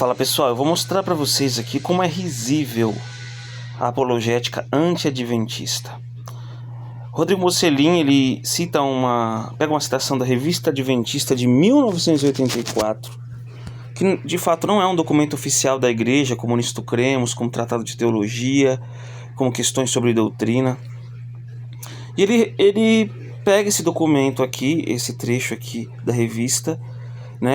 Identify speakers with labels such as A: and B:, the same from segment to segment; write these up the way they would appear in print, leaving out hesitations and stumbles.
A: Fala pessoal, eu vou mostrar para vocês aqui como é risível a apologética anti-adventista. Rodrigo Mocelin, ele pega uma citação da Revista Adventista de 1984, que de fato não é um documento oficial da igreja, como nisto cremos, como tratado de teologia, como questões sobre doutrina. E ele pega esse documento aqui, esse trecho aqui da revista,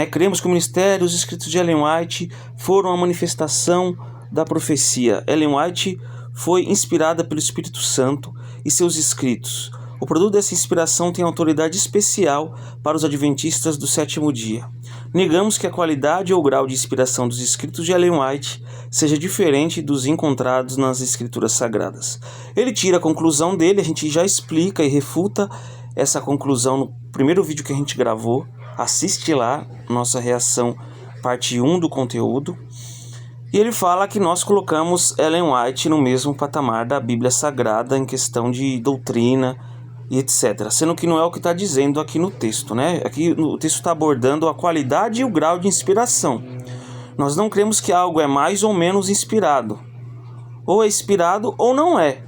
A: cremos que o ministério, os escritos de Ellen White foram a manifestação da profecia. Ellen White foi inspirada pelo Espírito Santo e seus escritos. O produto dessa inspiração tem autoridade especial para os adventistas do sétimo dia. Negamos que a qualidade ou grau de inspiração dos escritos de Ellen White seja diferente dos encontrados nas escrituras sagradas. Ele tira a conclusão dele, a gente já explica e refuta essa conclusão no primeiro vídeo que a gente gravou. Assiste lá, nossa reação, parte 1 do conteúdo. E ele fala que nós colocamos Ellen White no mesmo patamar da Bíblia Sagrada em questão de doutrina e etc. Sendo que não é o que está dizendo aqui no texto, Aqui o texto está abordando a qualidade e o grau de inspiração. Nós não cremos que algo é mais ou menos inspirado. Ou é inspirado ou não é.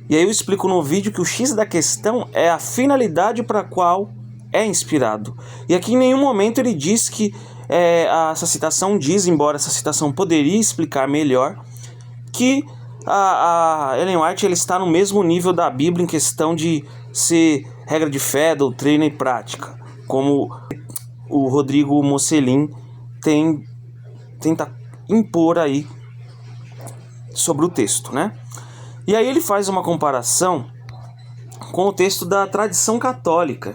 A: E aí eu explico no vídeo que o X da questão é a finalidade para a qual é inspirado. E aqui em nenhum momento ele diz que essa citação diz, embora essa citação poderia explicar melhor, que a Ellen White ela está no mesmo nível da Bíblia em questão de ser regra de fé, doutrina e prática, como o Rodrigo Mocelin tenta impor aí sobre o texto, E aí ele faz uma comparação com o texto da tradição católica,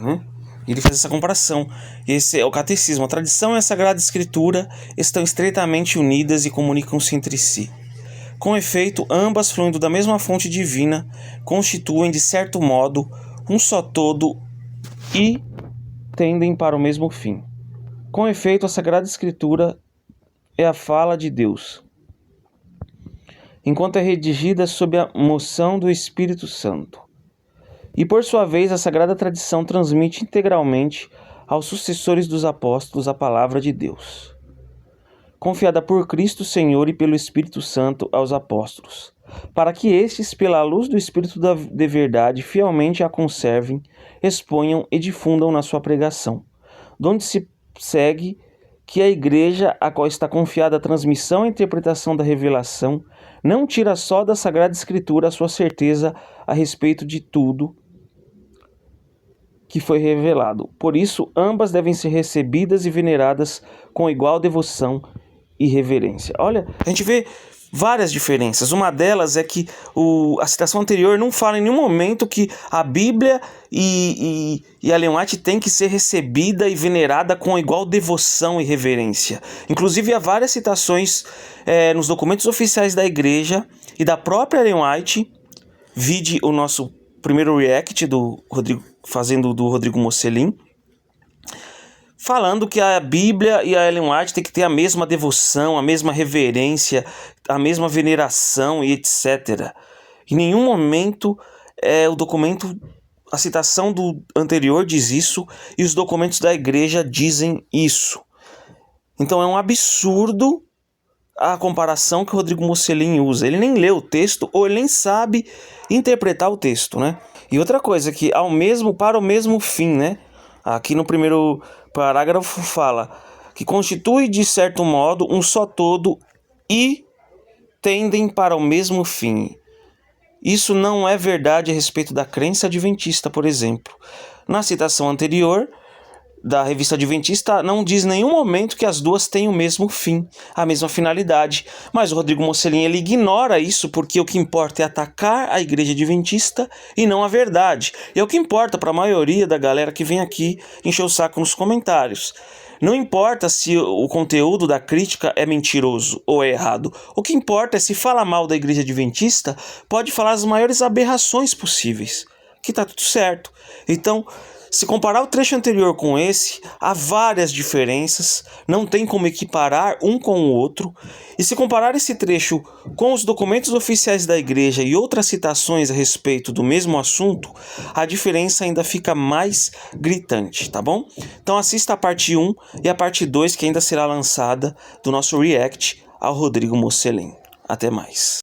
A: Ele faz essa comparação. Esse é o catecismo. A tradição e a Sagrada Escritura estão estreitamente unidas e comunicam-se entre si. Com efeito, ambas, fluindo da mesma fonte divina, constituem, de certo modo, um só todo e tendem para o mesmo fim. Com efeito, a Sagrada Escritura é a fala de Deus, enquanto é redigida sob a moção do Espírito Santo. E por sua vez, a Sagrada Tradição transmite integralmente aos sucessores dos apóstolos a palavra de Deus, confiada por Cristo Senhor e pelo Espírito Santo aos apóstolos, para que estes, pela luz do Espírito de verdade, fielmente a conservem, exponham e difundam na sua pregação, donde se segue que a igreja, a qual está confiada a transmissão e interpretação da revelação, não tira só da Sagrada Escritura a sua certeza a respeito de tudo que foi revelado. Por isso, ambas devem ser recebidas e veneradas com igual devoção e reverência. Olha, a gente vê várias diferenças. Uma delas é que a citação anterior não fala em nenhum momento que a Bíblia e a Ellen White tem que ser recebida e venerada com igual devoção e reverência. Inclusive, há várias citações nos documentos oficiais da igreja e da própria Ellen White. Vide o nosso primeiro react do Rodrigo Mocelin, falando que a Bíblia e a Ellen White tem que ter a mesma devoção, a mesma reverência, a mesma veneração e etc. Em nenhum momento a citação do anterior diz isso e os documentos da igreja dizem isso. Então é um absurdo a comparação que o Rodrigo Mocelin usa. Ele nem lê o texto ou ele nem sabe interpretar o texto, E outra coisa que para o mesmo fim, Aqui no primeiro parágrafo fala que constitui de certo modo um só todo e tendem para o mesmo fim. Isso não é verdade a respeito da crença adventista, por exemplo. Na citação anterior da Revista Adventista, não diz em nenhum momento que as duas têm o mesmo fim, a mesma finalidade. Mas o Rodrigo Mocelin ele ignora isso porque o que importa é atacar a igreja adventista e não a verdade. E é o que importa para a maioria da galera que vem aqui encher o saco nos comentários. Não importa se o conteúdo da crítica é mentiroso ou é errado. O que importa é se fala mal da igreja adventista, pode falar as maiores aberrações possíveis, que tá tudo certo. Então, Se comparar o trecho anterior com esse, há várias diferenças, não tem como equiparar um com o outro. E se comparar esse trecho com os documentos oficiais da igreja e outras citações a respeito do mesmo assunto, a diferença ainda fica mais gritante, tá bom? Então assista a parte 1 e a parte 2, que ainda será lançada, do nosso react ao Rodrigo Mocelin. Até mais.